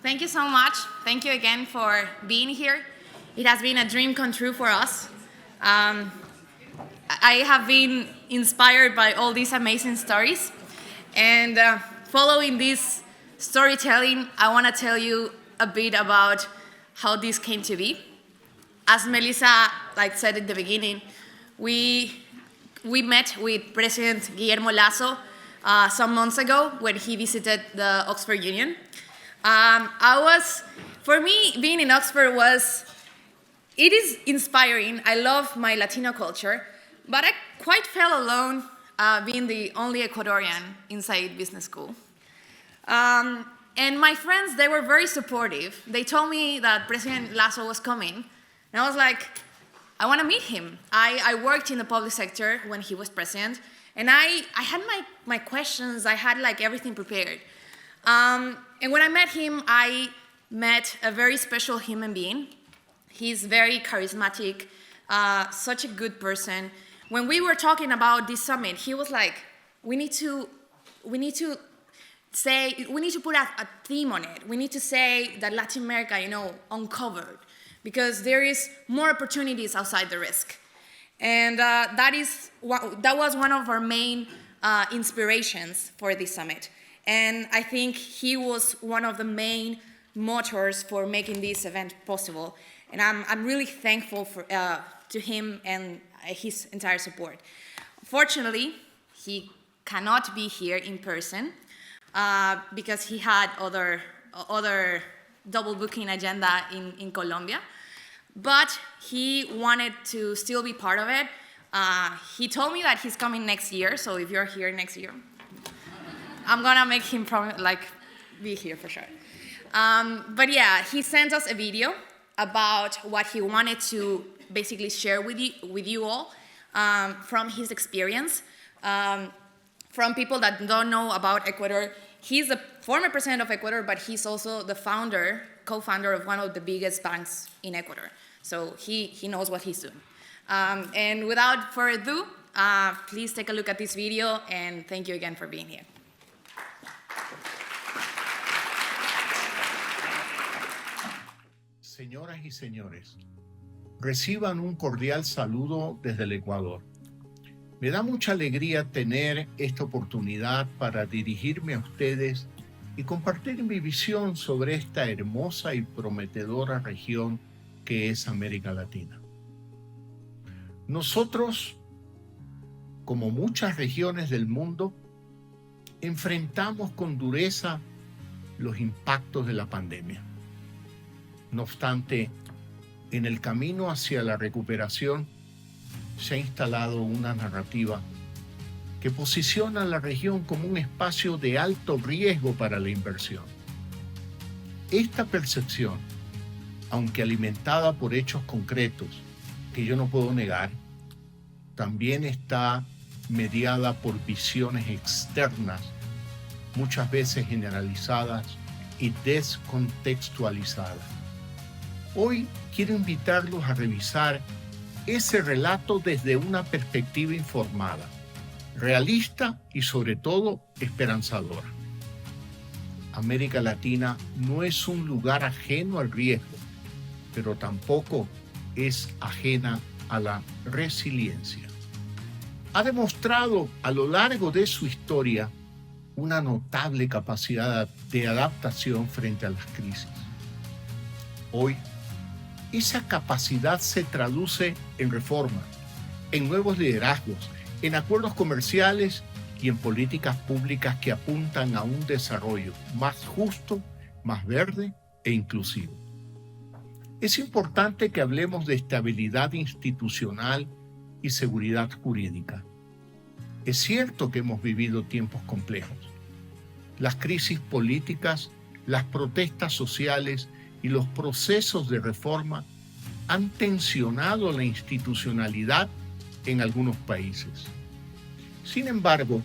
Thank you so much. Thank you again for being here. It has been a dream come true for us. I have been inspired by all these amazing stories. And following this storytelling, I want to tell you a bit about how this came to be. As Melissa said at the beginning, we met with President Guillermo Lasso some months ago when he visited the Oxford Union. For me, being in Oxford it is inspiring. I love my Latino culture, but I quite felt alone being the only Ecuadorian inside business school. And my friends, they were very supportive. They told me that President Lasso was coming, and I was like, I want to meet him. I worked in the public sector when he was president, and I had my questions. I had everything prepared. And when I met him, I met a very special human being. He's very charismatic, such a good person. When we were talking about this summit, he was like, we need to put a theme on it. We need to say that Latin America, uncovered, because there is more opportunities outside the risk. And that was one of our main inspirations for this summit. And I think he was one of the main motors for making this event possible. And I'm really thankful to him and his entire support. Fortunately, he cannot be here in person because he had other double booking agenda in Colombia. But he wanted to still be part of it. He told me that he's coming next year, so if you're here next year, I'm gonna make him be here for sure. But yeah, he sent us a video about what he wanted to basically share with you all from his experience. From people that don't know about Ecuador, he's the former president of Ecuador, but he's also the co-founder of one of the biggest banks in Ecuador. So he knows what he's doing. And without further ado, please take a look at this video, and thank you again for being here. Señoras y señores, reciban un cordial saludo desde el Ecuador. Me da mucha alegría tener esta oportunidad para dirigirme a ustedes y compartir mi visión sobre esta hermosa y prometedora región que es América Latina. Nosotros, como muchas regiones del mundo, enfrentamos con dureza los impactos de la pandemia. No obstante, en el camino hacia la recuperación se ha instalado una narrativa que posiciona a la región como un espacio de alto riesgo para la inversión. Esta percepción, aunque alimentada por hechos concretos que yo no puedo negar, también está mediada por visiones externas, muchas veces generalizadas y descontextualizadas. Hoy quiero invitarlos a revisar ese relato desde una perspectiva informada, realista y sobre todo esperanzadora. América Latina no es un lugar ajeno al riesgo, pero tampoco es ajena a la resiliencia. Ha demostrado a lo largo de su historia una notable capacidad de adaptación frente a las crisis. Hoy, esa capacidad se traduce en reformas, en nuevos liderazgos, en acuerdos comerciales y en políticas públicas que apuntan a un desarrollo más justo, más verde e inclusivo. Es importante que hablemos de estabilidad institucional y seguridad jurídica. Es cierto que hemos vivido tiempos complejos. Las crisis políticas, las protestas sociales y los procesos de reforma han tensionado la institucionalidad en algunos países. Sin embargo,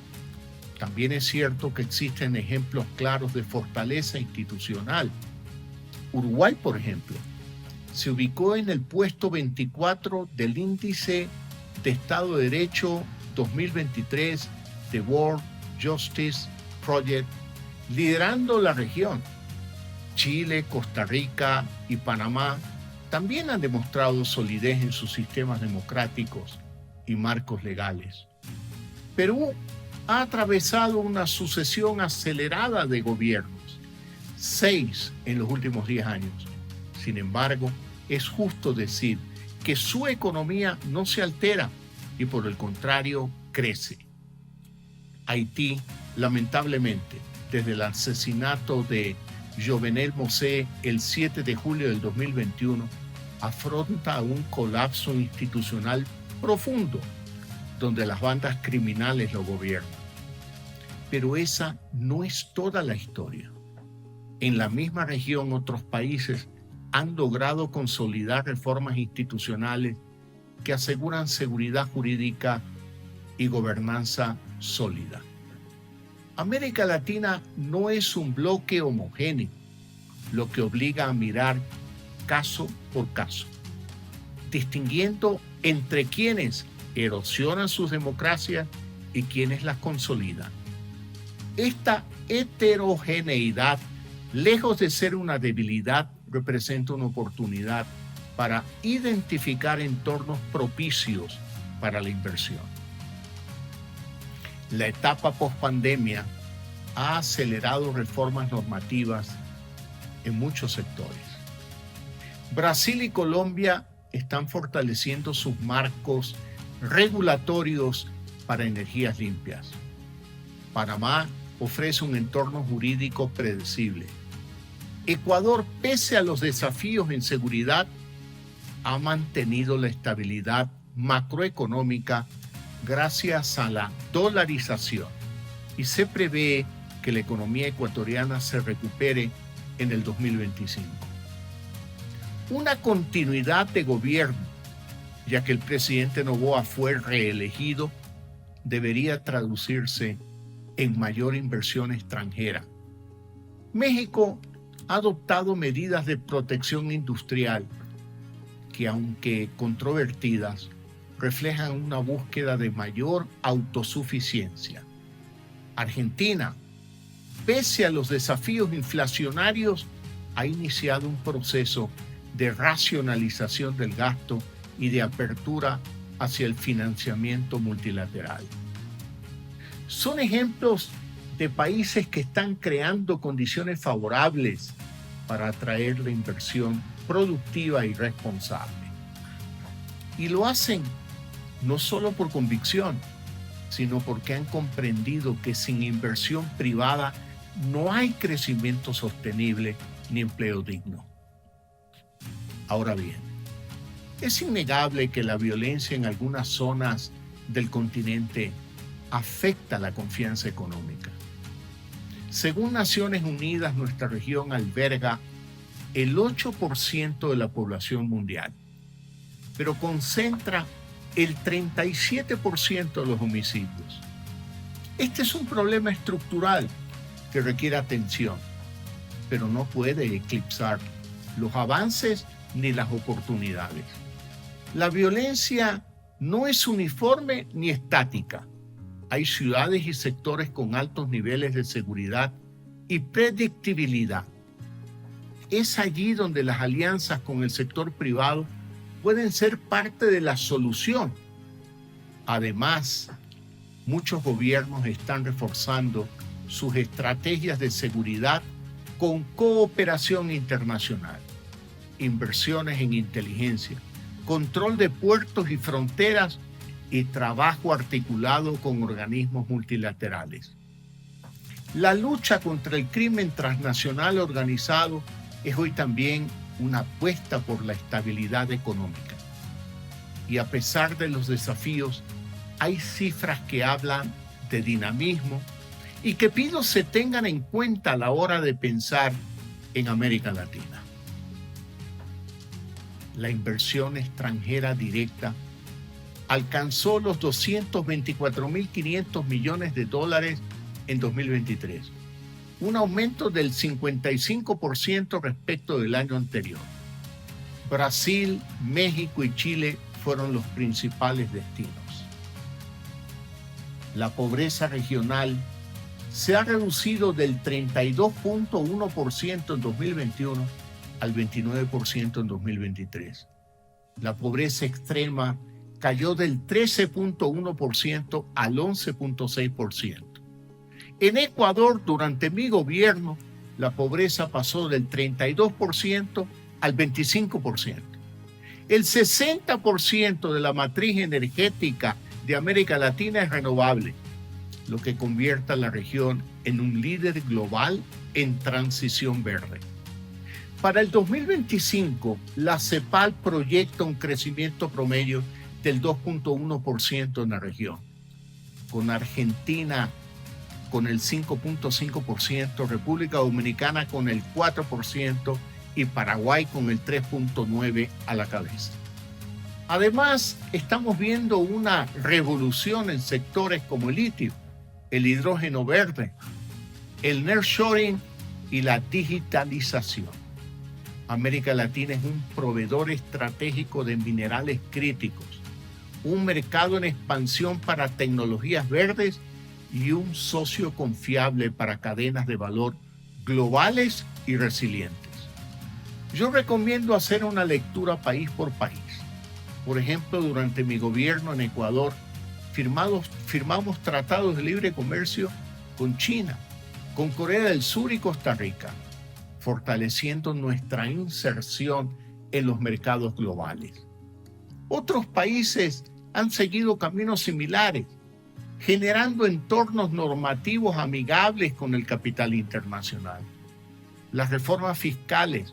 también es cierto que existen ejemplos claros de fortaleza institucional. Uruguay, por ejemplo, se ubicó en el puesto 24 del Índice de Estado de Derecho 2023 de World Justice Project, liderando la región, Chile, Costa Rica y Panamá también han demostrado solidez en sus sistemas democráticos y marcos legales. Perú ha atravesado una sucesión acelerada de gobiernos, 6 en los últimos 10 años. Sin embargo, es justo decir que su economía no se altera y por el contrario crece. Haití, lamentablemente, desde el asesinato de Jovenel Moïse el 7 de julio del 2021, afronta un colapso institucional profundo, donde las bandas criminales lo gobiernan. Pero esa no es toda la historia. En la misma región, otros países han logrado consolidar reformas institucionales que aseguran seguridad jurídica y gobernanza sólida. América Latina no es un bloque homogéneo, lo que obliga a mirar caso por caso, distinguiendo entre quienes erosionan sus democracias y quienes las consolidan. Esta heterogeneidad, lejos de ser una debilidad, representa una oportunidad para identificar entornos propicios para la inversión. La etapa post-pandemia ha acelerado reformas normativas en muchos sectores. Brasil y Colombia están fortaleciendo sus marcos regulatorios para energías limpias. Panamá ofrece un entorno jurídico predecible. Ecuador, pese a los desafíos en seguridad, ha mantenido la estabilidad macroeconómica gracias a la dolarización y se prevé que la economía ecuatoriana se recupere en el 2025. Una continuidad de gobierno, ya que el presidente Noboa fue reelegido, debería traducirse en mayor inversión extranjera. México ha adoptado medidas de protección industrial que, aunque controvertidas, reflejan una búsqueda de mayor autosuficiencia. Argentina, pese a los desafíos inflacionarios, ha iniciado un proceso de racionalización del gasto y de apertura hacia el financiamiento multilateral. Son ejemplos de países que están creando condiciones favorables para atraer la inversión productiva y responsable. Y lo hacen no solo por convicción, sino porque han comprendido que sin inversión privada no hay crecimiento sostenible ni empleo digno. Ahora bien, es innegable que la violencia en algunas zonas del continente afecta la confianza económica. Según Naciones Unidas, nuestra región alberga el 8% de la población mundial, pero concentra el 37% de los homicidios. Este es un problema estructural que requiere atención, pero no puede eclipsar los avances ni las oportunidades. La violencia no es uniforme ni estática. Hay ciudades y sectores con altos niveles de seguridad y predictibilidad. Es allí donde las alianzas con el sector privado pueden ser parte de la solución. Además, muchos gobiernos están reforzando sus estrategias de seguridad con cooperación internacional, inversiones en inteligencia, control de puertos y fronteras y trabajo articulado con organismos multilaterales. La lucha contra el crimen transnacional organizado es hoy también una apuesta por la estabilidad económica. Y a pesar de los desafíos, hay cifras que hablan de dinamismo y que pido se tengan en cuenta a la hora de pensar en América Latina. La inversión extranjera directa alcanzó los 224.500 millones de dólares en 2023, un aumento del 55% respecto del año anterior. Brasil, México y Chile fueron los principales destinos. La pobreza regional se ha reducido del 32.1% en 2021 al 29% en 2023. La pobreza extrema cayó del 13.1% al 11.6%. En Ecuador, durante mi gobierno, la pobreza pasó del 32% al 25%. El 60% de la matriz energética de América Latina es renovable, lo que convierte a la región en un líder global en transición verde. Para el 2025, la CEPAL proyecta un crecimiento promedio del 2.1% en la región, con Argentina con el 5.5%, República Dominicana con el 4% y Paraguay con el 3.9% a la cabeza. Además, estamos viendo una revolución en sectores como el litio, el hidrógeno verde, el nearshoring y la digitalización. América Latina es un proveedor estratégico de minerales críticos, un mercado en expansión para tecnologías verdes y un socio confiable para cadenas de valor globales y resilientes. Yo recomiendo hacer una lectura país por país. Por ejemplo, durante mi gobierno en Ecuador, firmamos tratados de libre comercio con China, con Corea del Sur y Costa Rica, fortaleciendo nuestra inserción en los mercados globales. Otros países han seguido caminos similares, generando entornos normativos amigables con el capital internacional. Las reformas fiscales,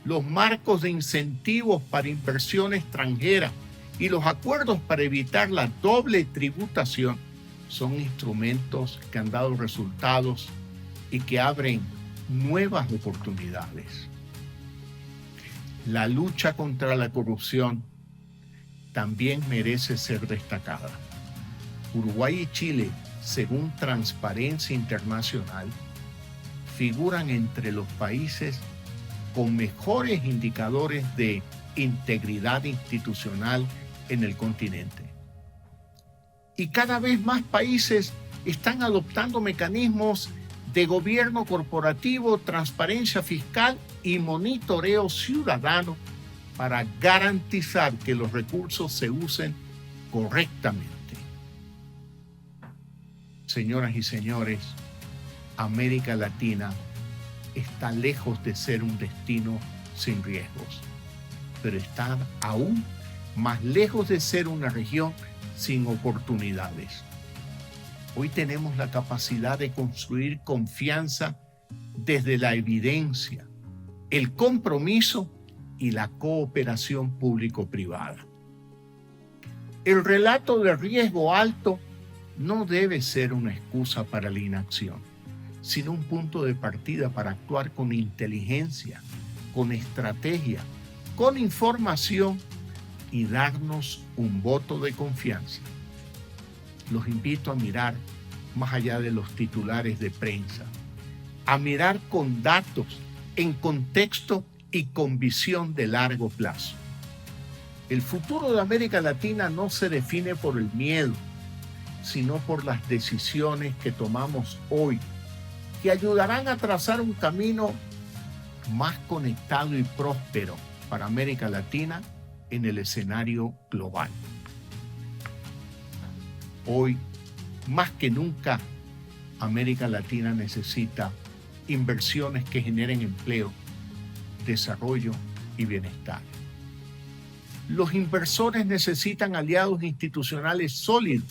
los marcos de incentivos para inversión extranjera y los acuerdos para evitar la doble tributación son instrumentos que han dado resultados y que abren nuevas oportunidades. La lucha contra la corrupción también merece ser destacada. Uruguay y Chile, según Transparencia Internacional, figuran entre los países con mejores indicadores de integridad institucional en el continente. Y cada vez más países están adoptando mecanismos de gobierno corporativo, transparencia fiscal y monitoreo ciudadano para garantizar que los recursos se usen correctamente. Señoras y señores, América Latina está lejos de ser un destino sin riesgos, pero está aún más lejos de ser una región sin oportunidades. Hoy tenemos la capacidad de construir confianza desde la evidencia, el compromiso y la cooperación público-privada. El relato de riesgo alto no debe ser una excusa para la inacción, sino un punto de partida para actuar con inteligencia, con estrategia, con información y darnos un voto de confianza. Los invito a mirar más allá de los titulares de prensa, a mirar con datos, en contexto y con visión de largo plazo. El futuro de América Latina no se define por el miedo, sino por las decisiones que tomamos hoy, que ayudarán a trazar un camino más conectado y próspero para América Latina en el escenario global. Hoy, más que nunca, América Latina necesita inversiones que generen empleo, desarrollo y bienestar. Los inversores necesitan aliados institucionales sólidos,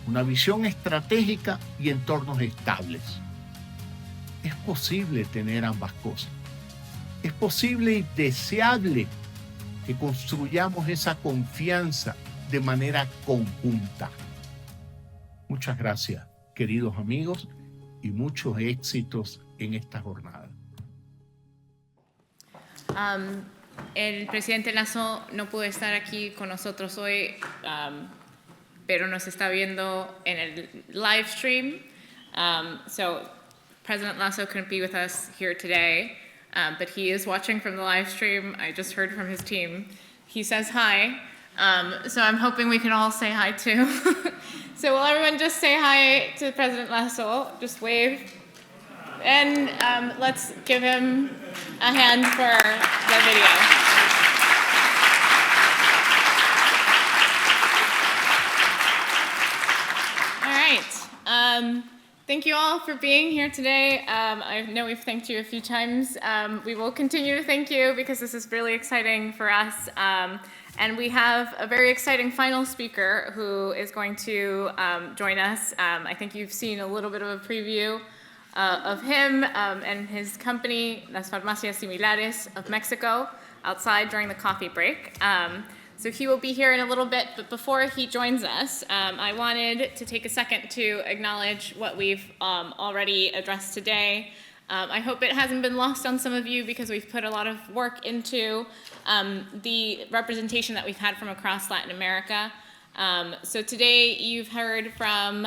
una visión estratégica y entornos estables. Es posible tener ambas cosas. Es posible y deseable que construyamos esa confianza de manera conjunta. Muchas gracias, queridos amigos, y muchos éxitos en esta jornada. El presidente Lasso no pudo estar aquí con nosotros hoy, pero nos está viendo en el live stream. So President Lasso couldn't be with us here today, but he is watching from the live stream. I just heard from his team. He says hi. So I'm hoping we can all say hi too. So will everyone just say hi to President Lasso? Just wave. And let's give him a hand for the video. All right. Thank you all for being here today. I know we've thanked you a few times. We will continue to thank you because this is really exciting for us. And we have a very exciting final speaker who is going to join us. I think you've seen a little bit of a preview of him and his company, Las Farmacias Similares of Mexico, outside during the coffee break. So he will be here in a little bit, but before he joins us, I wanted to take a second to acknowledge what we've already addressed today. I hope it hasn't been lost on some of you because we've put a lot of work into the representation that we've had from across Latin America. So today you've heard from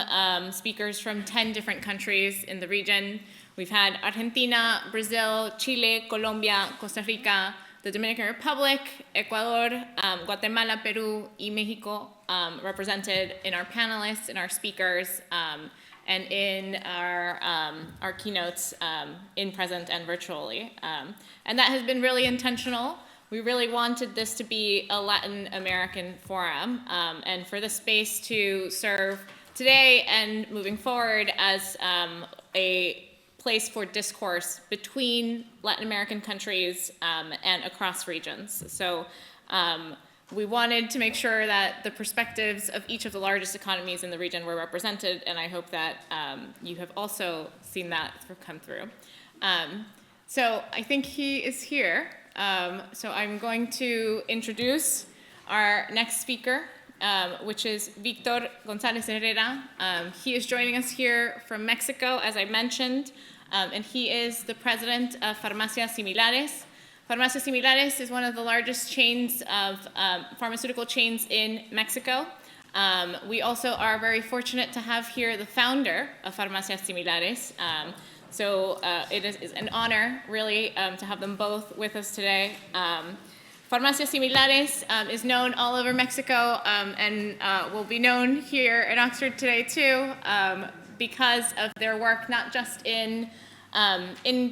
speakers from 10 different countries in the region. We've had Argentina, Brazil, Chile, Colombia, Costa Rica, the Dominican Republic, Ecuador, Guatemala, Peru, y Mexico represented in our panelists, in our speakers, and in our keynotes in present and virtually. And that has been really intentional. We really wanted this to be a Latin American forum and for the space to serve today and moving forward as a place for discourse between Latin American countries and across regions. So we wanted to make sure that the perspectives of each of the largest economies in the region were represented, and I hope that you have also seen that come through. So I think he is here. So I'm going to introduce our next speaker, which is Víctor González Herrera. He is joining us here from Mexico, as I mentioned, and he is the president of Farmacias Similares. Farmacias Similares is one of the largest chains of pharmaceutical chains in Mexico. We also are very fortunate to have here the founder of Farmacias Similares. So it is an honor, really, to have them both with us today. Farmacias Similares is known all over Mexico and will be known here in Oxford today, too, because of their work not just in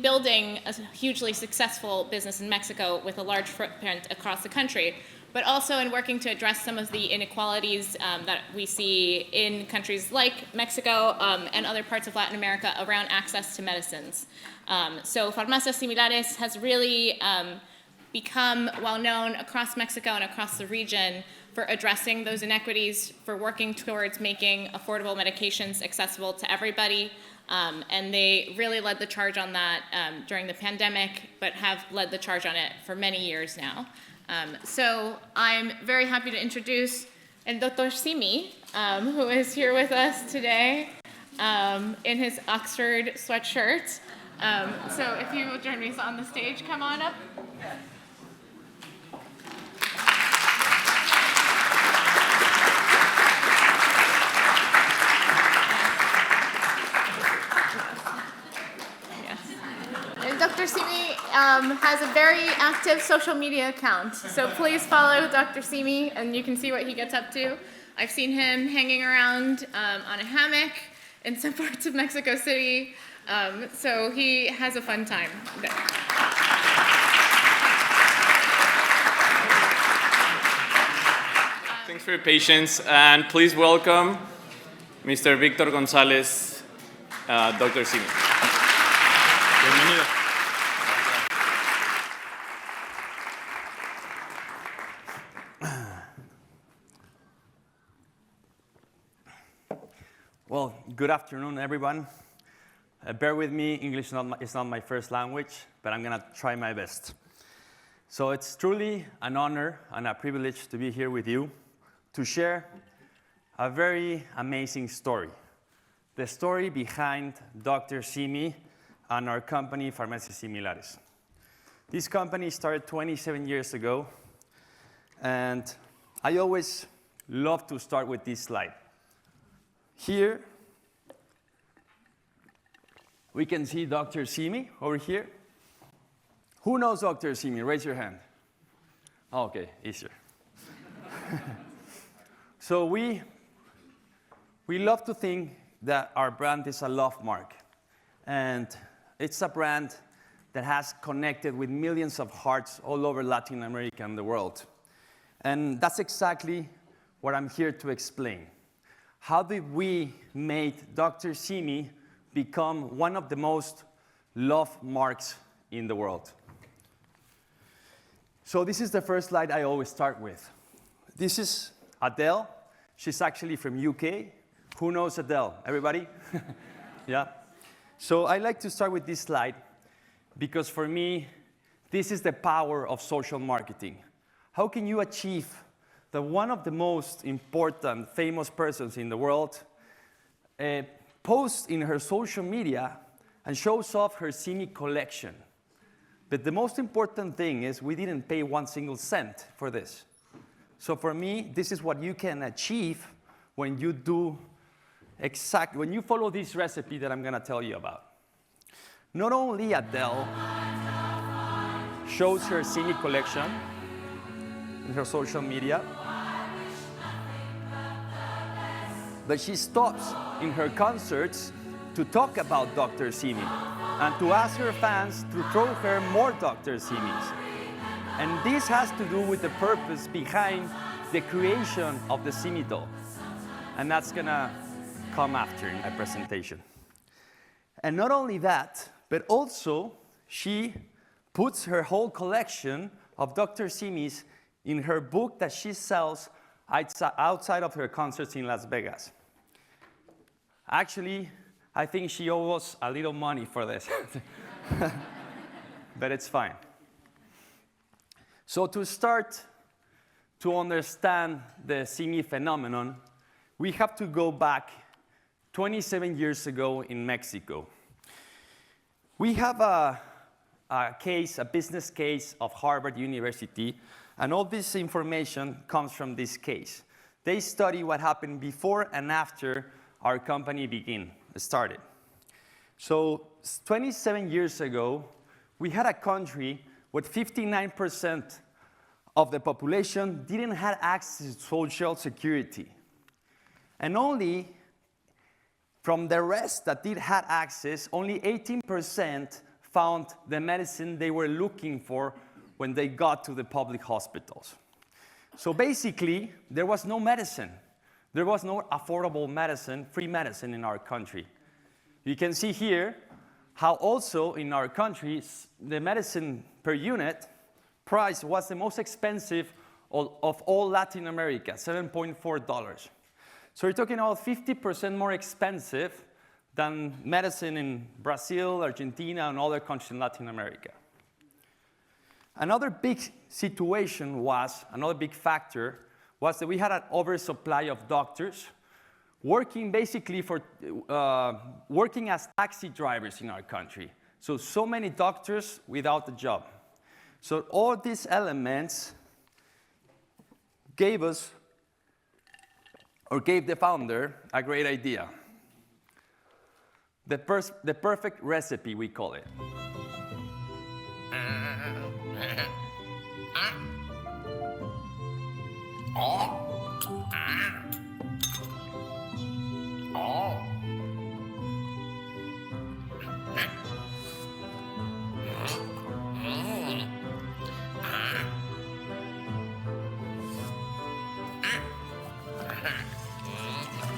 building a hugely successful business in Mexico with a large footprint across the country, but also in working to address some of the inequalities that we see in countries like Mexico and other parts of Latin America around access to medicines. So Farmacias Similares has really become well known across Mexico and across the region for addressing those inequities, for working towards making affordable medications accessible to everybody. And they really led the charge on that during the pandemic, but have led the charge on it for many years now. So I'm very happy to introduce Dr. Simi, who is here with us today in his Oxford sweatshirt. So if you will join me on the stage, come on up. Dr. Simi has a very active social media account, so please follow Dr. Simi and you can see what he gets up to. I've seen him hanging around on a hammock in some parts of Mexico City, so he has a fun time. Thanks for your patience, and please welcome Mr. Víctor González, Dr. Simi. Bienvenido. Well, good afternoon, everyone. Bear with me, English is not my first language, but I'm going to try my best. So it's truly an honor and a privilege to be here with you to share a very amazing story. The story behind Dr. Simi and our company, Farmacias Similares. This company started 27 years ago, and I always love to start with this slide. Here, we can see Dr. Simi over here. Who knows Dr. Simi? Raise your hand. Oh, okay, easier. So we love to think that our brand is a love mark. And it's a brand that has connected with millions of hearts all over Latin America and the world. And that's exactly what I'm here to explain. How did we make Dr. Simi become one of the most loved marks in the world? So this is the first slide I always start with. This is Adele. She's actually from UK. Who knows Adele? Everybody? Yeah. So I like to start with this slide because for me, this is the power of social marketing. How can you achieve that one of the most important, famous persons in the world posts in her social media and shows off her Simi collection? But the most important thing is we didn't pay 1 single cent for this. So for me, this is what you can achieve when you do when you follow this recipe that I'm going to tell you about. Not only Adele shows her Simi collection in her social media, but she stops in her concerts to talk about Dr. Simi and to ask her fans to throw her more Dr. Simis. And this has to do with the purpose behind the creation of the Simi doll. And that's gonna come after in my presentation. And not only that, but also she puts her whole collection of Dr. Simis in her book that she sells outside of her concerts in Las Vegas. Actually, I think she owes us a little money for this, but it's fine. So to start to understand the Simi phenomenon, we have to go back 27 years ago in Mexico. We have a business case of Harvard University, and all this information comes from this case. They study what happened before and after our company started. So 27 years ago, we had a country with 59% of the population didn't have access to social security. And only from the rest that did have access, only 18% found the medicine they were looking for when they got to the public hospitals. So basically, there was no medicine. There was no affordable medicine, free medicine in our country. You can see here how also in our country, the medicine per unit price was the most expensive of all Latin America, $7.4. So you're talking about 50% more expensive than medicine in Brazil, Argentina, and other countries in Latin America. Another big factor was that we had an oversupply of doctors working basically working as taxi drivers in our country. So many doctors without a job. So all these elements gave the founder a great idea. The perfect recipe, we call it.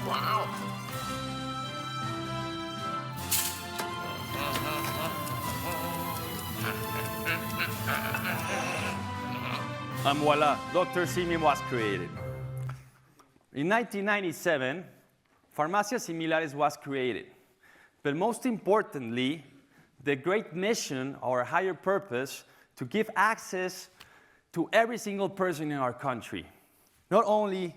Wow. And voila, Dr. Simi was created. In 1997, Farmacias Similares was created. But most importantly, the great mission, our higher purpose, to give access to every single person in our country. Not only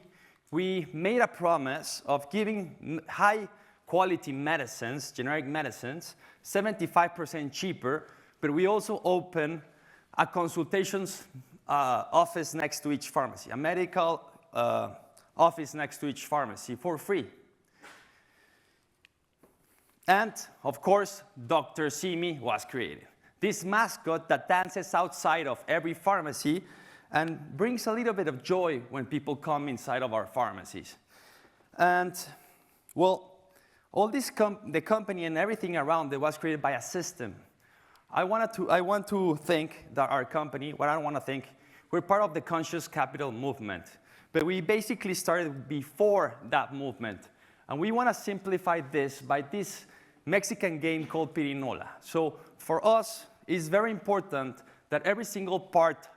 we made a promise of giving high-quality medicines, generic medicines, 75% cheaper, but we also opened a consultations office next to each pharmacy, a medical office next to each pharmacy for free. And, of course, Dr. Simi was created. This mascot that dances outside of every pharmacy and brings a little bit of joy when people come inside of our pharmacies. And, well, all this the company and everything around it was created by a system. I want to think that our company, what I want to think, we're part of the conscious capital movement. But we basically started before that movement. And we want to simplify this by this Mexican game called pirinola. So for us, it's very important that every single part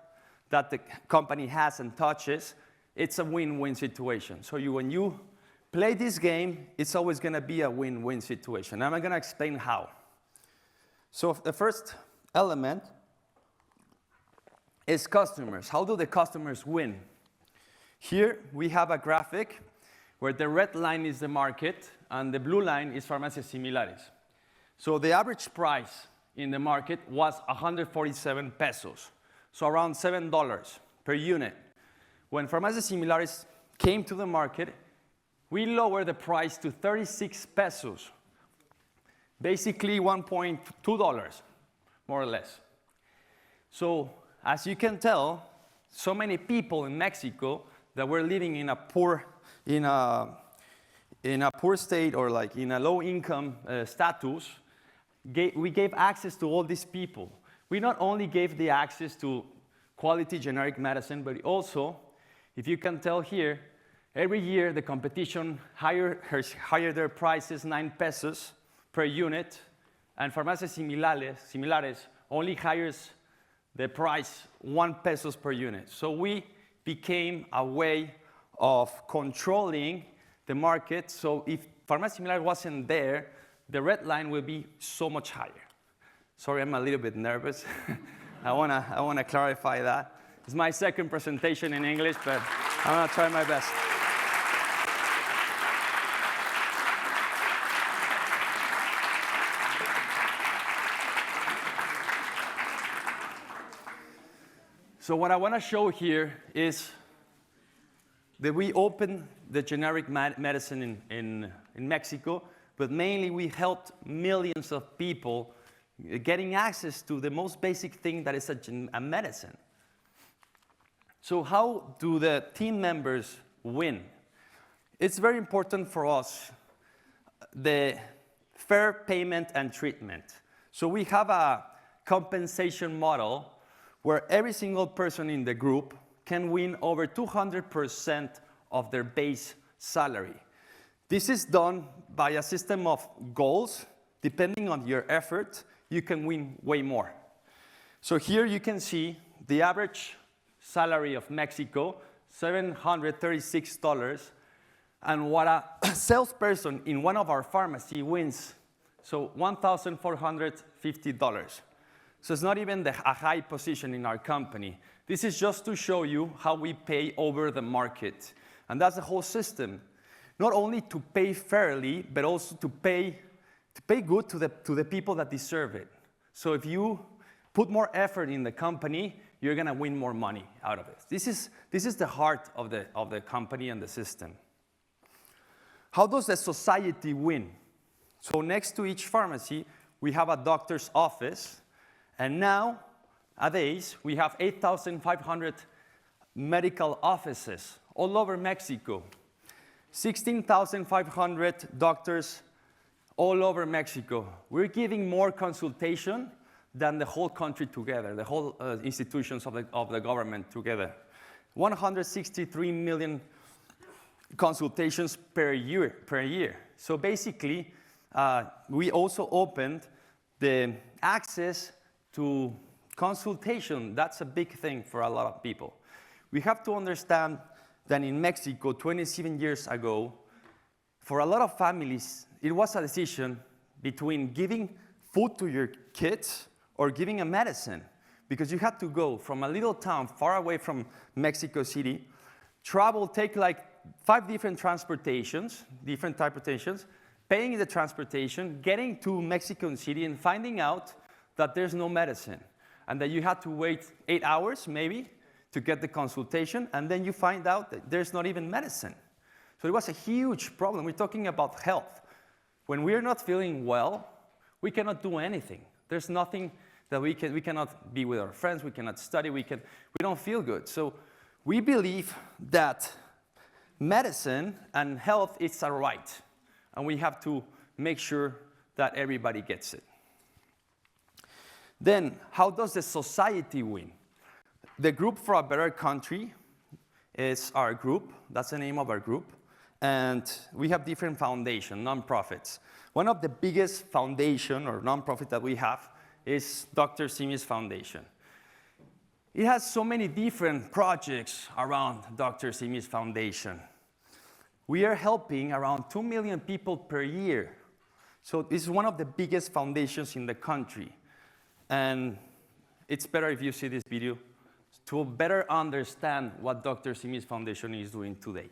that the company has and touches, it's a win-win situation. So when you play this game, it's always going to be a win-win situation. And I'm going to explain how. So the first element is customers. How do the customers win? Here we have a graphic where the red line is the market and the blue line is farmacias similares. So the average price in the market was 147 pesos, so around $7 per unit. When farmacias similares came to the market, we lowered the price to 36 pesos, basically $1.2, more or less. So as you can tell, so many people in Mexico that were living in a poor state or like in a low income status, we gave access to all these people. We not only gave the access to quality generic medicine, but also, if you can tell here, every year the competition higher their prices 9 pesos per unit, and farmacias similares only hires the price 1 pesos per unit. So we became a way of controlling the market. So if farmacia similar wasn't there, the red line will be so much higher. Sorry, I'm a little bit nervous. I wanna clarify that. It's my second presentation in English, but I'm gonna try my best. So what I want to show here is that we opened the generic medicine in Mexico, but mainly we helped millions of people getting access to the most basic thing that is a medicine. So how do the team members win? It's very important for us, the fair payment and treatment. So we have a compensation model where every single person in the group can win over 200% of their base salary. This is done by a system of goals. Depending on your effort, you can win way more. So here you can see the average salary of Mexico, $736, and what a salesperson in one of our pharmacies wins, so $1,450. So it's not even a high position in our company. This is just to show you how we pay over the market. And that's the whole system. Not only to pay fairly, but also to pay good to the people that deserve it. So if you put more effort in the company, you're gonna win more money out of it. This is the heart of the company and the system. How does the society win? So next to each pharmacy, we have a doctor's office. And nowadays, we have 8,500 medical offices all over Mexico, 16,500 doctors all over Mexico. We're giving more consultation than the whole country together, the whole institutions of the government together. 163 million consultations per year. So basically, we also opened the access to consultation. That's a big thing for a lot of people. We have to understand that in Mexico, 27 years ago, for a lot of families, it was a decision between giving food to your kids or giving a medicine, because you had to go from a little town far away from Mexico City, travel, take like 5 different transportations, paying the transportation, getting to Mexico City and finding out that there's no medicine, and that you had to wait 8 hours, maybe, to get the consultation, and then you find out that there's not even medicine. So it was a huge problem. We're talking about health. When we're not feeling well, we cannot do anything. There's nothing that we cannot be with our friends, we cannot study, we don't feel good. So we believe that medicine and health is a right, and we have to make sure that everybody gets it. Then, how does the society win? The Group for a Better Country is our group. That's the name of our group. And we have different foundations, nonprofits. One of the biggest foundation or nonprofit that we have is Dr. Simi's Foundation. It has so many different projects around Dr. Simi's Foundation. We are helping around 2 million people per year. So this is one of the biggest foundations in the country. And it's better if you see this video to better understand what Dr. Simi's Foundation is doing today.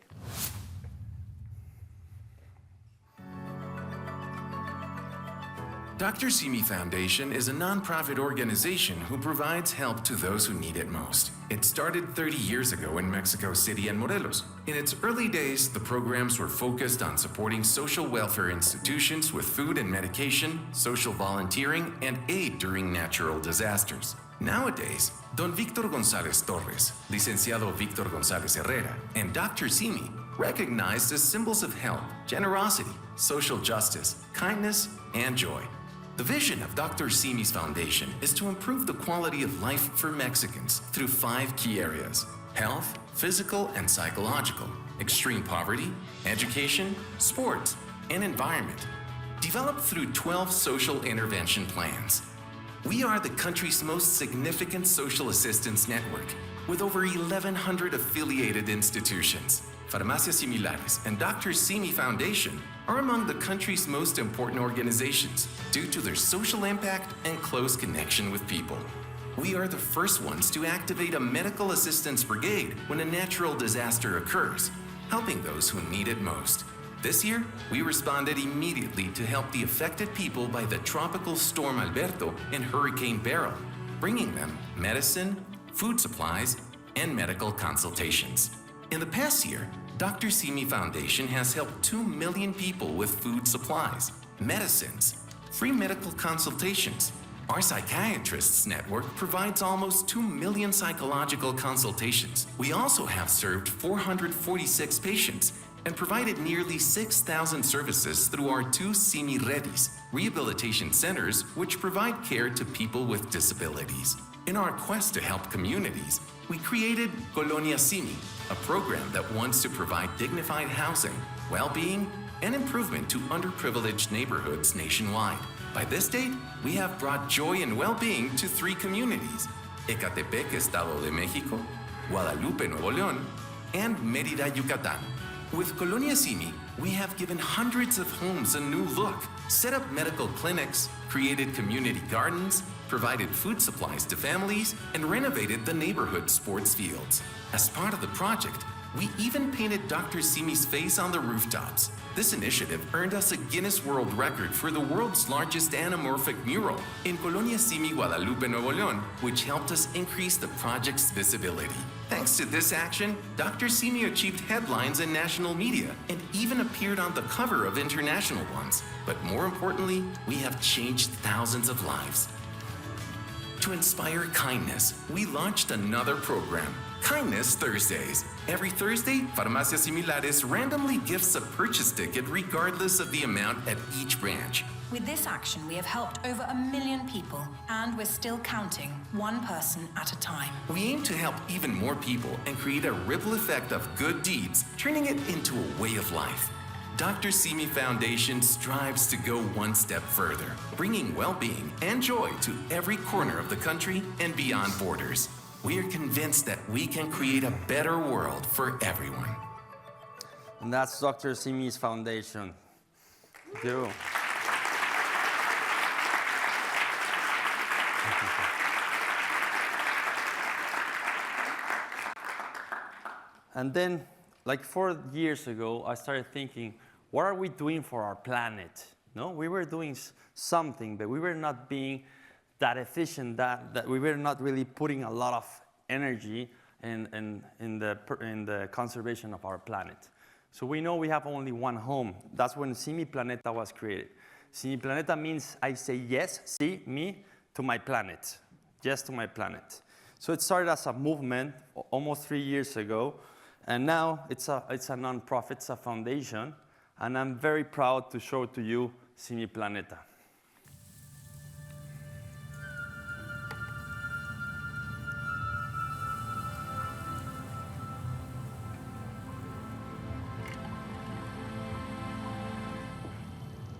Dr. Simi Foundation is a nonprofit organization who provides help to those who need it most. It started 30 years ago in Mexico City and Morelos. In its early days, the programs were focused on supporting social welfare institutions with food and medication, social volunteering, and aid during natural disasters. Nowadays, Don Victor González Torres, Licenciado Victor González Herrera, and Dr. Simi, recognized as symbols of help, generosity, social justice, kindness, and joy. The vision of Dr. Simi's Foundation is to improve the quality of life for Mexicans through 5 key areas: health, physical and psychological, extreme poverty, education, sports, and environment. Developed through 12 social intervention plans. We are the country's most significant social assistance network, with over 1,100 affiliated institutions. Farmacias Similares and Dr. Simi Foundation are among the country's most important organizations due to their social impact and close connection with people. We are the first ones to activate a medical assistance brigade when a natural disaster occurs, helping those who need it most. This year, we responded immediately to help the affected people by the tropical storm Alberto and Hurricane Beryl, bringing them medicine, food supplies, and medical consultations. In the past year, Dr. Simi Foundation has helped 2 million people with food supplies, medicines, free medical consultations. Our psychiatrists network provides almost 2 million psychological consultations. We also have served 446 patients and provided nearly 6,000 services through our 2 Simi Redis, rehabilitation centers which provide care to people with disabilities. In our quest to help communities, we created Colonia Simi, a program that wants to provide dignified housing, well-being, and improvement to underprivileged neighborhoods nationwide. By this date, we have brought joy and well-being to 3 communities: Ecatepec, Estado de México, Guadalupe, Nuevo León, and Mérida, Yucatán. With Colonia Simi, we have given hundreds of homes a new look, set up medical clinics, created community gardens, provided food supplies to families, and renovated the neighborhood sports fields. As part of the project, we even painted Dr. Simi's face on the rooftops. This initiative earned us a Guinness World Record for the world's largest anamorphic mural in Colonia Simi, Guadalupe, Nuevo León, which helped us increase the project's visibility. Thanks to this action, Dr. Simi achieved headlines in national media and even appeared on the cover of international ones. But more importantly, we have changed thousands of lives. To inspire kindness, we launched another program, Kindness Thursdays. Every Thursday, Farmacias Similares randomly gifts a purchase ticket regardless of the amount at each branch. With this action, we have helped over 1 million people, and we're still counting, 1 person at a time. We aim to help even more people and create a ripple effect of good deeds, turning it into a way of life. Dr. Simi Foundation strives to go 1 step further, bringing well-being and joy to every corner of the country and beyond borders. We are convinced that we can create a better world for everyone. And that's Dr. Simi's Foundation. Thank you. And then, like 4 years ago, I started thinking, what are we doing for our planet? No, we were doing something, but we were not being that efficient, that we were not really putting a lot of energy in the conservation of our planet. So we know we have only 1 home. That's when Simi Planeta was created. Simi Planeta means I say yes, sí, me, to my planet, yes to my planet. So it started as a movement almost 3 years ago, and now it's a nonprofit, it's a foundation, and I'm very proud to show to you Si Mi Planeta.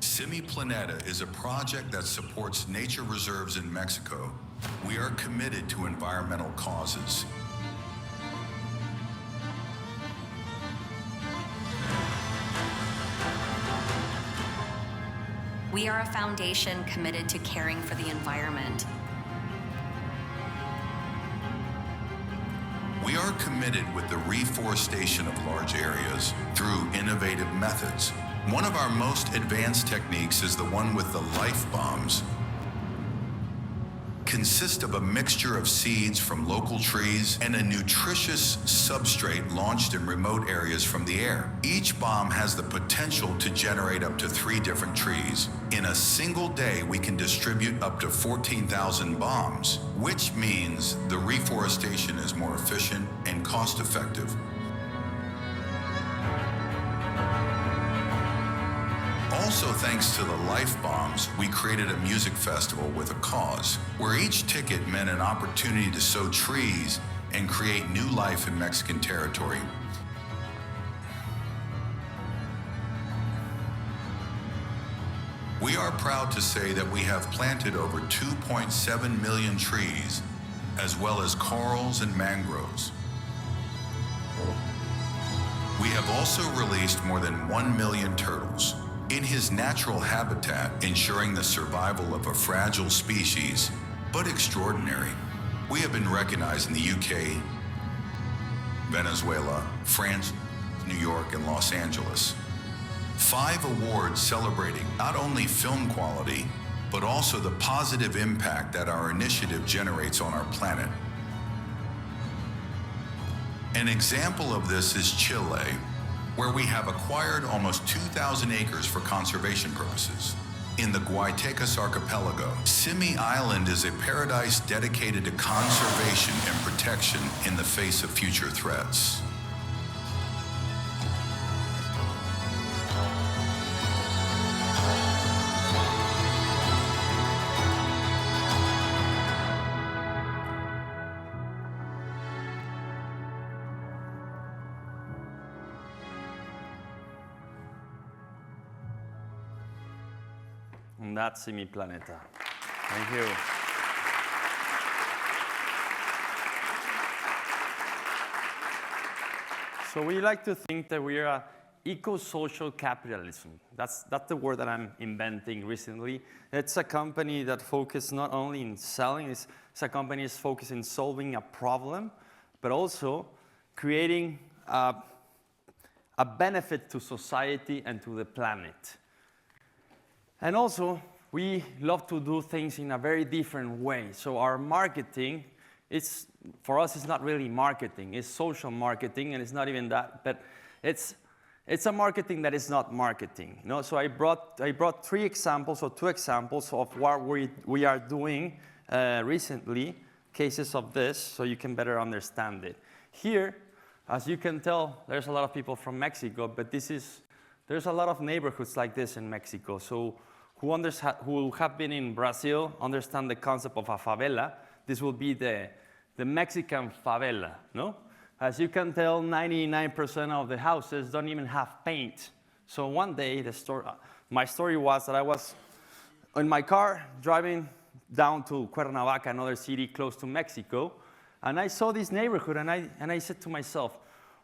Si Mi Planeta is a project that supports nature reserves in Mexico. We are committed to environmental causes. We are a foundation committed to caring for the environment. We are committed with the reforestation of large areas through innovative methods. One of our most advanced techniques is the one with the life bombs. Consists of a mixture of seeds from local trees and a nutritious substrate launched in remote areas from the air. Each bomb has the potential to generate up to 3 different trees. In a single day, we can distribute up to 14,000 bombs, which means the reforestation is more efficient and cost-effective. Also, thanks to the life bombs, we created a music festival with a cause, where each ticket meant an opportunity to sow trees and create new life in Mexican territory. We are proud to say that we have planted over 2.7 million trees, as well as corals and mangroves. We have also released more than 1 million turtles in his natural habitat, ensuring the survival of a fragile species, but extraordinary. We have been recognized in the UK, Venezuela, France, New York, and Los Angeles. 5 awards celebrating not only film quality, but also the positive impact that our initiative generates on our planet. An example of this is Chile, where we have acquired almost 2,000 acres for conservation purposes. In the Guaytecas archipelago, Simi Island is a paradise dedicated to conservation and protection in the face of future threats. And that's Si Mi Planeta. Thank you. So we like to think that we are eco-social capitalism. That's the word that I'm inventing recently. It's a company that focuses not only in selling, it's a company that's focused in solving a problem, but also creating a benefit to society and to the planet. And also, we love to do things in a very different way. So our marketing, for us, it's not really marketing. It's social marketing, and it's not even that. But it's a marketing that is not marketing. You know? So I brought 2 examples of what we are doing recently, cases of this, so you can better understand it. Here, as you can tell, there's a lot of people from Mexico, but there's a lot of neighborhoods like this in Mexico. So who have been in Brazil understand the concept of a favela. This will be the Mexican favela, no? As you can tell, 99% of the houses don't even have paint. So one day, my story was that I was in my car driving down to Cuernavaca, another city close to Mexico, and I saw this neighborhood, and I said to myself,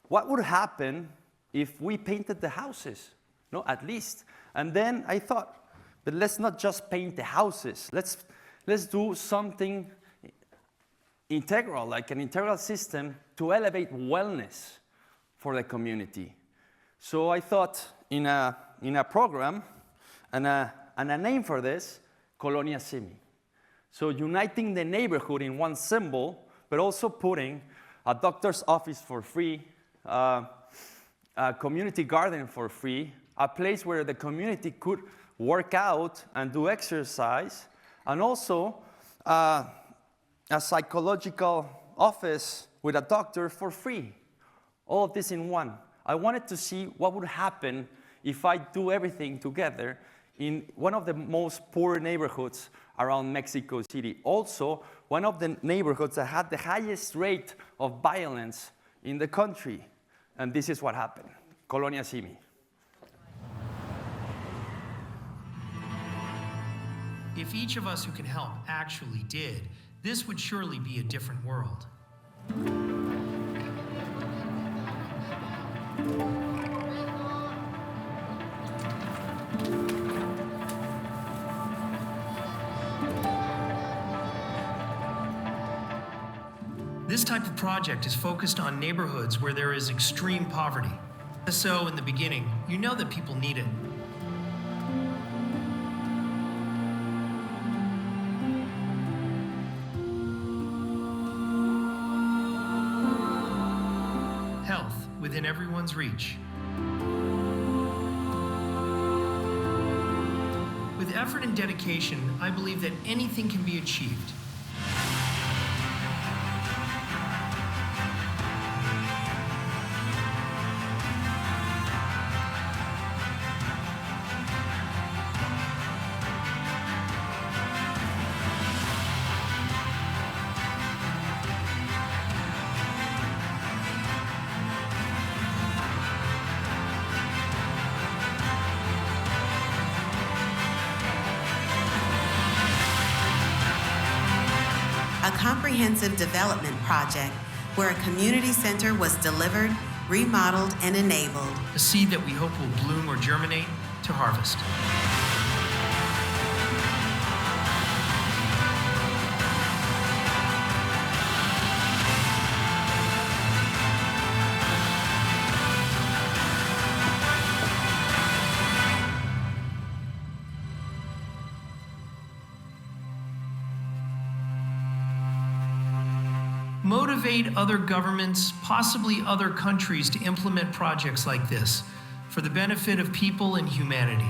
what would happen if we painted the houses, no, at least? And then I thought, but let's not just paint the houses. Let's do something integral, like an integral system to elevate wellness for the community. So I thought in a program and a name for this, Colonia Simi. So uniting the neighborhood in one symbol, but also putting a doctor's office for free, a community garden for free, a place where the community could work out and do exercise, and also a psychological office with a doctor for free. All of this in one. I wanted to see what would happen if I do everything together in one of the most poor neighborhoods around Mexico City. Also, one of the neighborhoods that had the highest rate of violence in the country. And this is what happened. Colonia Simi. If each of us who can help actually did, this would surely be a different world. This type of project is focused on neighborhoods where there is extreme poverty. So in the beginning, you know that people need it. Health within everyone's reach. With effort and dedication, I believe that anything can be achieved. A comprehensive development project where a community center was delivered, remodeled, and enabled. A seed that we hope will bloom or germinate to harvest. Motivate other governments, possibly other countries, to implement projects like this for the benefit of people and humanity.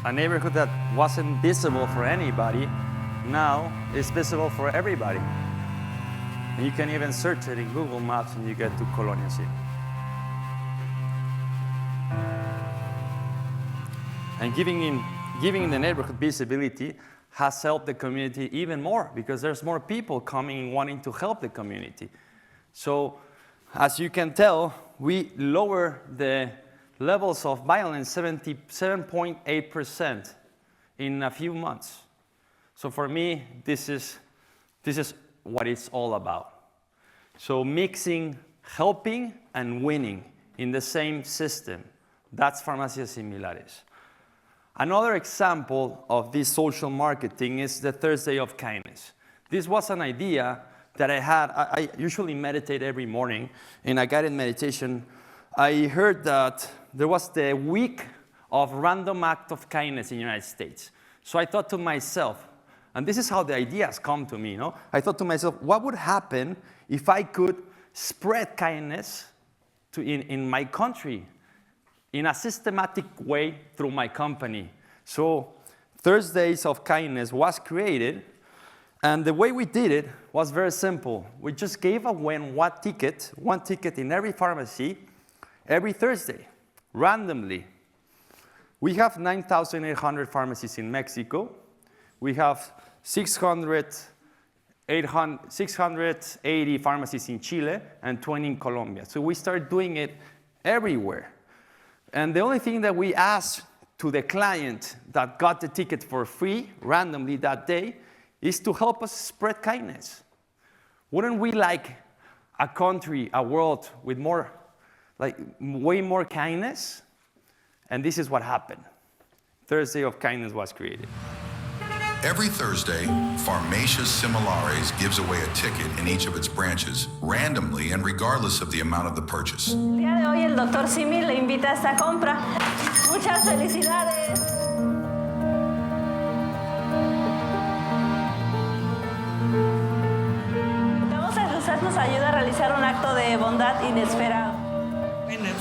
A neighborhood that wasn't visible for anybody now is visible for everybody. And you can even search it in Google Maps and you get to Colonia City. And giving the neighborhood visibility has helped the community even more because there's more people coming and wanting to help the community. So as you can tell, we lower the levels of violence 77.8% in a few months. So for me, this is what it's all about. So mixing helping and winning in the same system, that's Farmacias Similares. Another example of this social marketing is the Thursday of Kindness. This was an idea that I had. I usually meditate every morning in a guided meditation. I heard that there was the week of random act of kindness in the United States. So I thought to myself, and this is how the ideas come to me, I thought to myself, what would happen if I could spread kindness in my country in a systematic way through my company? So Thursdays of Kindness was created, and the way we did it was very simple. We just gave away one ticket in every pharmacy every Thursday, randomly. We have 9,800 pharmacies in Mexico. We have 680 pharmacies in Chile and 20 in Colombia. So we started doing it everywhere. And the only thing that we asked to the client that got the ticket for free randomly that day is to help us spread kindness. Wouldn't we like a country, a world with more, way more kindness? And this is what happened. Thursday of Kindness was created. Every Thursday, Farmacias Similares gives away a ticket in each of its branches, randomly and regardless of the amount of the purchase. El día de hoy el Dr. Simi le invita a esta compra. Muchas felicidades. Vamos a usted nos ayuda a realizar un acto de bondad inesperado.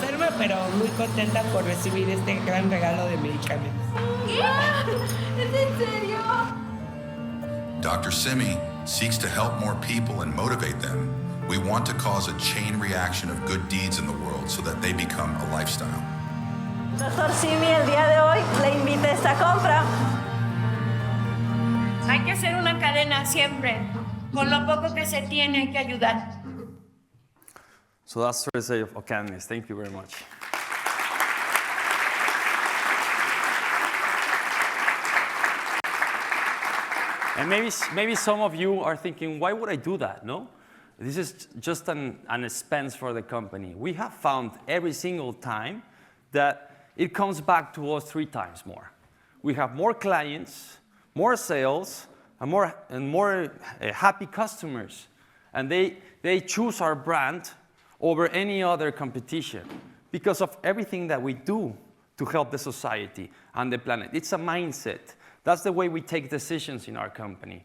enferma, pero muy contenta por recibir este gran regalo de medicamentos. ¿Es en serio? Dr. Simi seeks to help more people and motivate them. We want to cause a chain reaction of good deeds in the world so that they become a lifestyle. Doctor Simi, el día de hoy le invita a esta compra. Hay que hacer una cadena siempre. Con lo poco que se tiene hay que ayudar. So that's Thursday of Kindness. Thank you very much. And maybe some of you are thinking, why would I do that? No? This is just an expense for the company. We have found every single time that it comes back to us 3 times more. We have more clients, more sales, and more happy customers. And they choose our brand over any other competition because of everything that we do to help the society and the planet. It's a mindset. That's the way we take decisions in our company.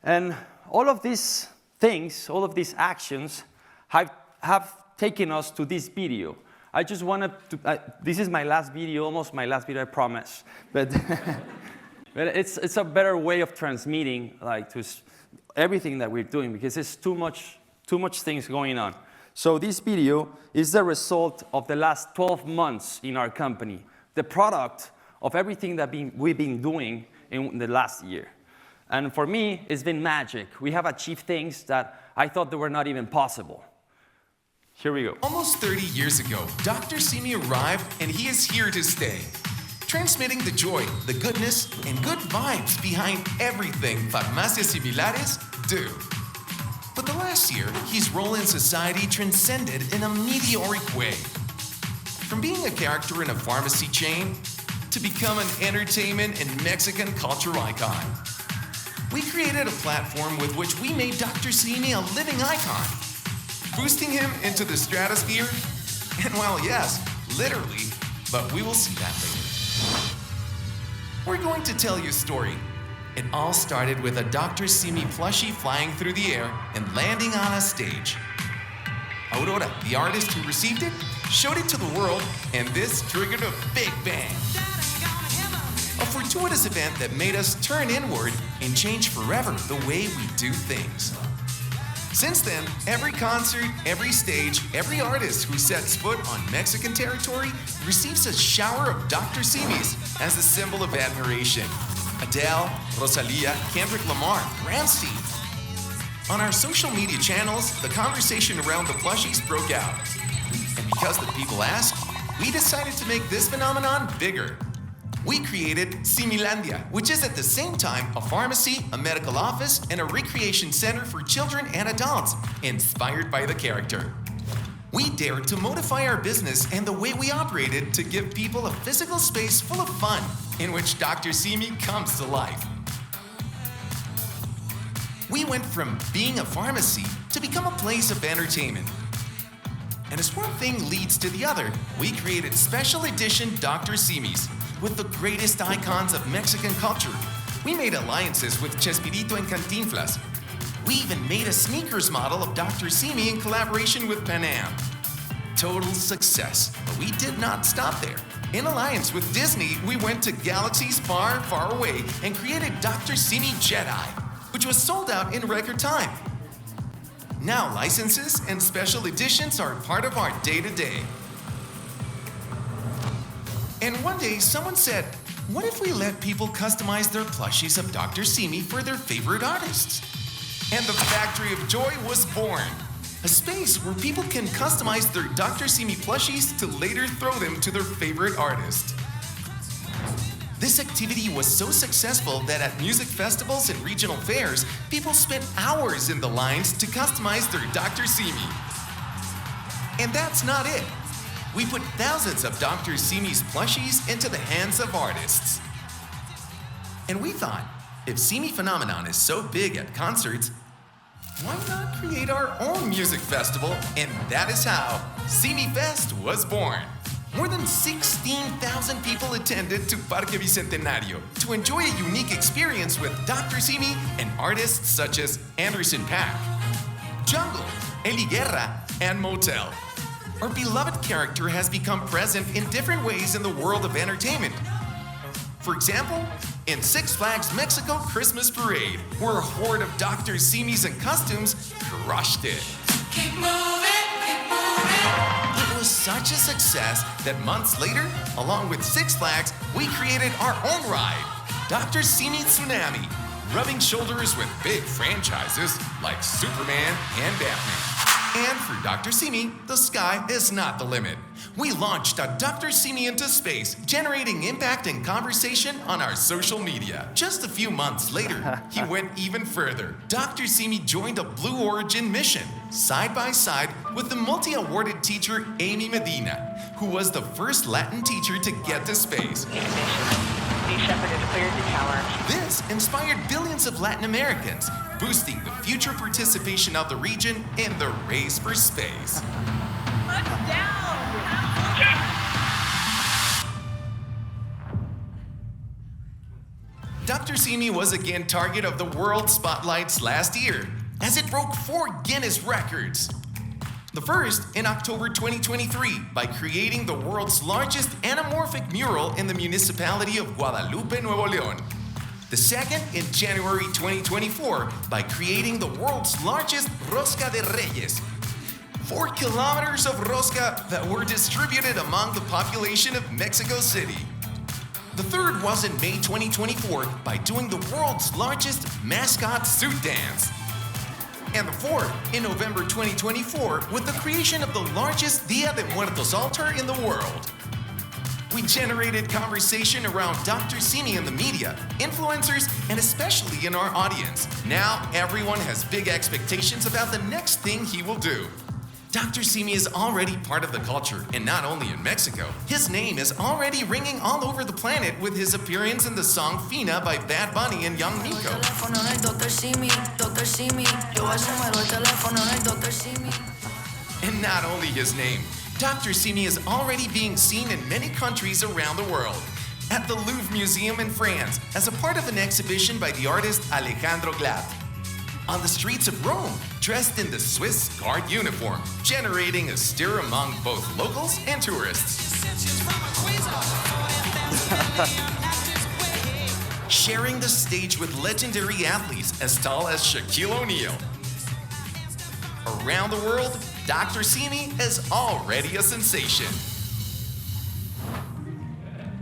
And all of these things, all of these actions have taken us to this video. I just wanted to, this is my last video, almost my last video, I promise. But, but it's a better way of transmitting like to everything that we're doing because it's too much things going on. So this video is the result of the last 12 months in our company, the product of everything that we've been doing in the last year. And for me, it's been magic. We have achieved things that I thought that were not even possible. Here we go. Almost 30 years ago, Dr. Simi arrived and he is here to stay, transmitting the joy, the goodness, and good vibes behind everything Farmacias Similares do. But the last year, his role in society transcended in a meteoric way. From being a character in a pharmacy chain to become an entertainment and Mexican culture icon. We created a platform with which we made Dr. Simi a living icon, boosting him into the stratosphere, and well, yes, literally, but we will see that later. We're going to tell you a story. It all started with a Dr. Simi plushie flying through the air and landing on a stage. Aurora, the artist who received it, showed it to the world, and this triggered a big bang. A fortuitous event that made us turn inward and change forever the way we do things. Since then, every concert, every stage, every artist who sets foot on Mexican territory receives a shower of Dr. Simis as a symbol of admiration. Adele, Rosalia, Kendrick Lamar, Ramstein. On our social media channels, the conversation around the plushies broke out. And because the people asked, we decided to make this phenomenon bigger. We created Similandia, which is at the same time a pharmacy, a medical office, and a recreation center for children and adults, inspired by the character. We dared to modify our business and the way we operated to give people a physical space full of fun, in which Dr. Simi comes to life. We went from being a pharmacy to become a place of entertainment. And as one thing leads to the other, we created special edition Dr. Simis with the greatest icons of Mexican culture. We made alliances with Chespirito and Cantinflas. We even made a sneakers model of Dr. Simi in collaboration with Pan Am. Total success, but we did not stop there. In alliance with Disney, we went to galaxies far, far away and created Dr. Simi Jedi, which was sold out in record time. Now licenses and special editions are part of our day-to-day. And one day, someone said, what if we let people customize their plushies of Dr. Simi for their favorite artists? And the Factory of Joy was born. A space where people can customize their Dr. Simi plushies to later throw them to their favorite artist. This activity was so successful that at music festivals and regional fairs, people spent hours in the lines to customize their Dr. Simi. And that's not it. We put thousands of Dr. Simi's plushies into the hands of artists. And we thought, if Simi Phenomenon is so big at concerts, why not create our own music festival? And that is how Simi Fest was born. More than 16,000 people attended to Parque Bicentenario to enjoy a unique experience with Dr. Simi and artists such as Anderson .Paak, Jungle, Eli Guerra, and Motel. our beloved character has become present in different ways in the world of entertainment. For example, in Six Flags Mexico Christmas Parade, where a horde of Dr. Simi's in costumes crushed it. Keep moving, keep moving. It was such a success that months later, along with Six Flags, we created our own ride, Dr. Simi Tsunami, rubbing shoulders with big franchises like Superman and Batman. And for Dr. Simi, the sky is not the limit. We launched a Dr. Simi into space, generating impact and conversation on our social media. Just a few months later, he went even further. Dr. Simi joined a Blue Origin mission, side by side with the multi-awarded teacher Amy Medina, who was the first Latin teacher to get to space. This inspired billions of Latin Americans, boosting the future participation of the region in the race for space. Dr. Simi was again target of the world spotlights last year, as it broke 4 Guinness records. The first in October 2023 by creating the world's largest anamorphic mural in the municipality of Guadalupe, Nuevo León. The second in January 2024 by creating the world's largest Rosca de Reyes. 4 kilometers of rosca that were distributed among the population of Mexico City. The third was in May 2024 by doing the world's largest mascot suit dance. And the fourth in November 2024 with the creation of the largest Dia de Muertos altar in the world. We generated conversation around Dr. Simi in the media, influencers, and especially in our audience. Now everyone has big expectations about the next thing he will do. Dr. Simi is already part of the culture, and not only in Mexico. His name is already ringing all over the planet with his appearance in the song Fina by Bad Bunny and Young Miko. And not only his name, Dr. Simi is already being seen in many countries around the world. At the Louvre Museum in France, as a part of an exhibition by the artist Alejandro Glad. On the streets of Rome, dressed in the Swiss Guard uniform, generating a stir among both locals and tourists. Sharing the stage with legendary athletes as tall as Shaquille O'Neal. Around the world, Dr. Simi is already a sensation.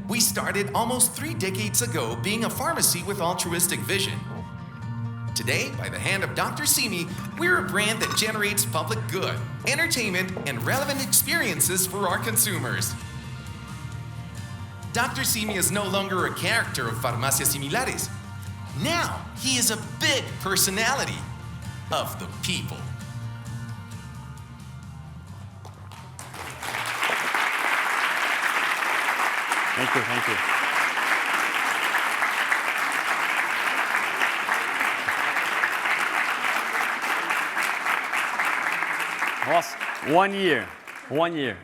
We started almost 3 decades ago being a pharmacy with altruistic vision. Today, by the hand of Dr. Simi, we're a brand that generates public good, entertainment, and relevant experiences for our consumers. Dr. Simi is no longer a character of Farmacias Similares. Now, he is a big personality of the people. Thank you, thank you. Was 1 year, 1 year.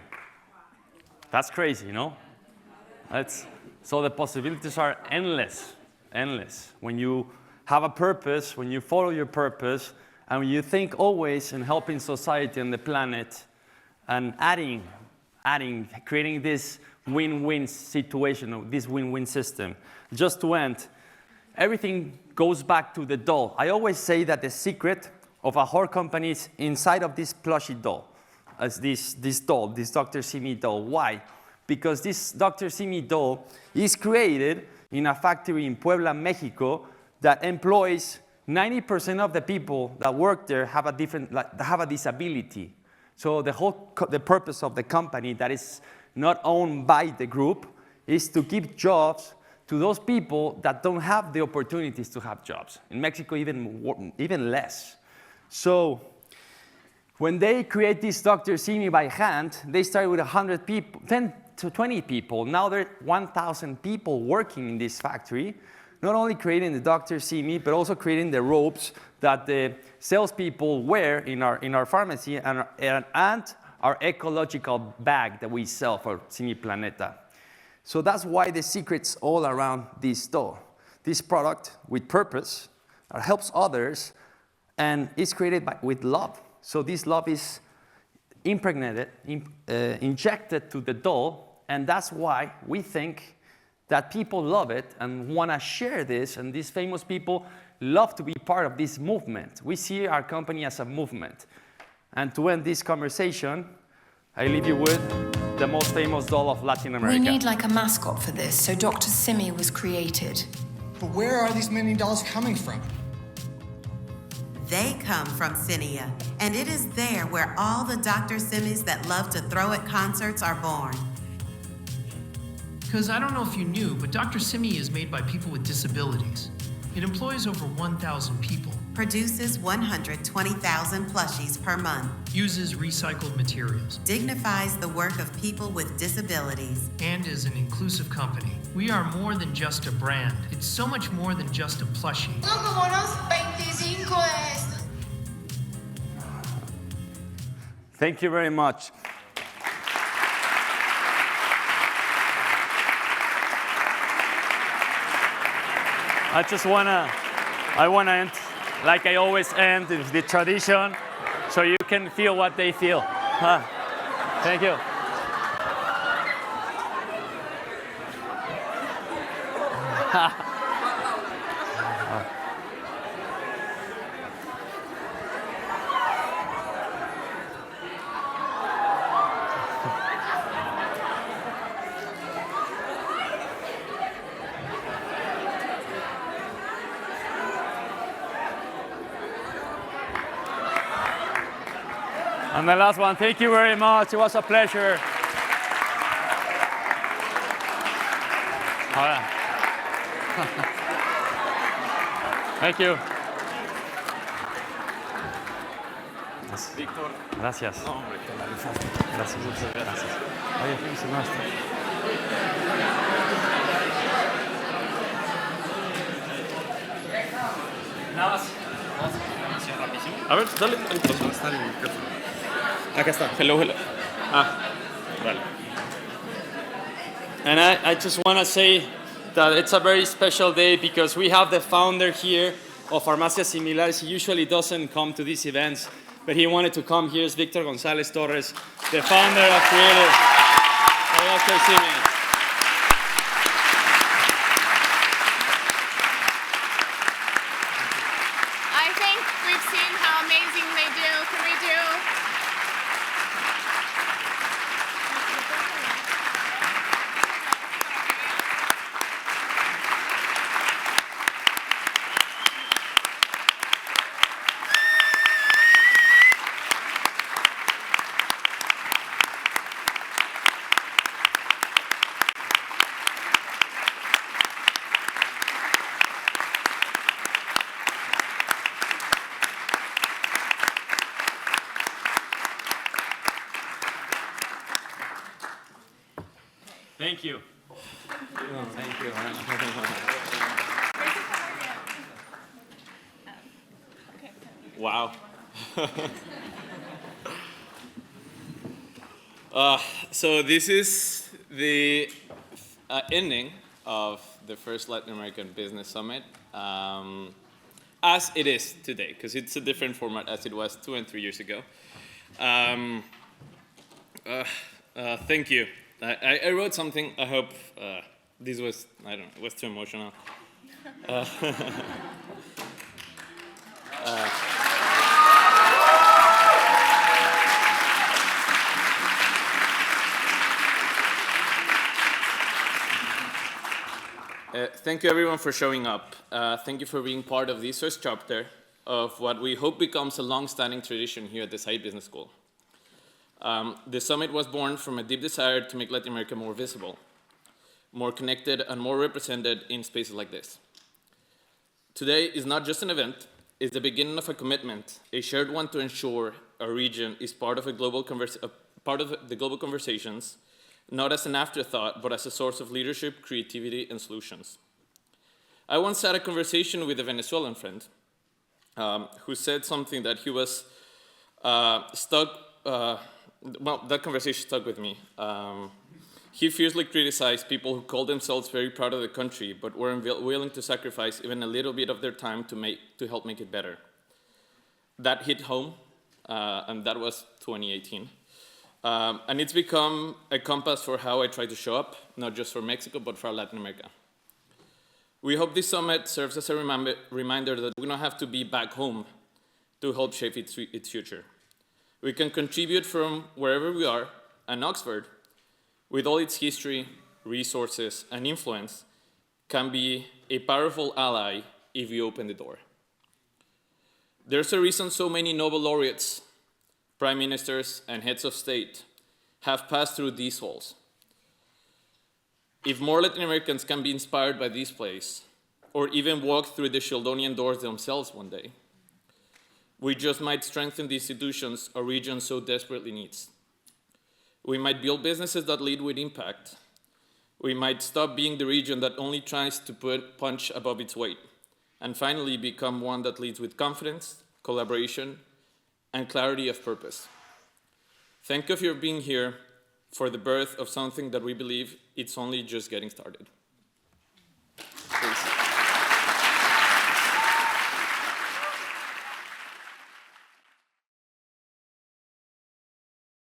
That's crazy, you know? So the possibilities are endless, endless. When you have a purpose, when you follow your purpose, and when you think always in helping society and the planet, and creating this win-win situation, this win-win system. Just to end, everything goes back to the doll. I always say that the secret of a whole company is inside of this plushy doll, as this doll, this Dr. Simi doll. Why? Because this Dr. Simi doll is created in a factory in Puebla, Mexico, that employs 90% of the people that work there have a disability. So the purpose of the company that is not owned by the group is to give jobs to those people that don't have the opportunities to have jobs. In Mexico, even less. So when they create this Dr. Simi by hand, they started with 100 people, 10 to 20 people. Now there are 1,000 people working in this factory, not only creating the Dr. Simi, but also creating the robes that the salespeople wear in our pharmacy and our ecological bag that we sell for Simi Planeta. So that's why the secret's all around this doll. This product with purpose helps others and is created with love. So this love is impregnated, injected to the dough, and that's why we think that people love it and want to share this, and these famous people love to be part of this movement. We see our company as a movement. And to end this conversation, I leave you with the most famous doll of Latin America. We need like a mascot for this, so Dr. Simi was created. But where are these mini dolls coming from? They come from Cinia, and it is there where all the Dr. Simis that love to throw at concerts are born. Because I don't know if you knew, but Dr. Simi is made by people with disabilities. It employs over 1,000 people. Produces 120,000 plushies per month. Uses recycled materials. Dignifies the work of people with disabilities. And is an inclusive company. We are more than just a brand. It's so much more than just a plushie. Como unos 25 de estos. Thank you very much. I wanna end like I always end in the tradition, so you can feel what they feel. Thank you. And the last one, thank you very much. It was a pleasure. Thank you. Víctor. Gracias. No, hombre, te la rifaste. Gracias, muchas gracias. Oye, feliz nuestro. Nada más. A ver, dale el micrófono. Está el micrófono. Acá está. Hello, hello. Vale. And I just want to say that it's a very special day because we have the founder here of Farmacias Similares. He usually doesn't come to these events, but he wanted to come here. It's Victor Gonzalez Torres, the founder of Creative of Dr. Simi. I think we've seen how amazing they do. Can we do? Thank you. Thank you. Wow. So this is the ending of the first Latin American Business Summit, as it is today, because it's a different format as it was 2 and 3 years ago. Thank you. I wrote something. I hope this was, I don't know, it was too emotional. Thank you everyone for showing up. Thank you for being part of this first chapter of what we hope becomes a long-standing tradition here at the Said Business School. The summit was born from a deep desire to make Latin America more visible, more connected, and more represented in spaces like this. Today is not just an event, it's the beginning of a commitment, a shared one to ensure our region is part of the global conversations, not as an afterthought, but as a source of leadership, creativity, and solutions. I once had a conversation with a Venezuelan friend who said something that he was well, that conversation stuck with me. He fiercely criticized people who called themselves very proud of the country, but weren't willing to sacrifice even a little bit of their time to help make it better. That hit home, and that was 2018. And it's become a compass for how I try to show up, not just for Mexico, but for Latin America. We hope this summit serves as a reminder that we don't have to be back home to help shape its future. We can contribute from wherever we are, and Oxford, with all its history, resources, and influence, can be a powerful ally if we open the door. There's a reason so many Nobel laureates, prime ministers, and heads of state have passed through these halls. If more Latin Americans can be inspired by this place, or even walk through the Sheldonian doors themselves one day, we just might strengthen the institutions our region so desperately needs. We might build businesses that lead with impact. We might stop being the region that only tries to punch above its weight, and finally become one that leads with confidence, collaboration, and clarity of purpose. Thank you for being here for the birth of something that we believe it's only just getting started. Thanks.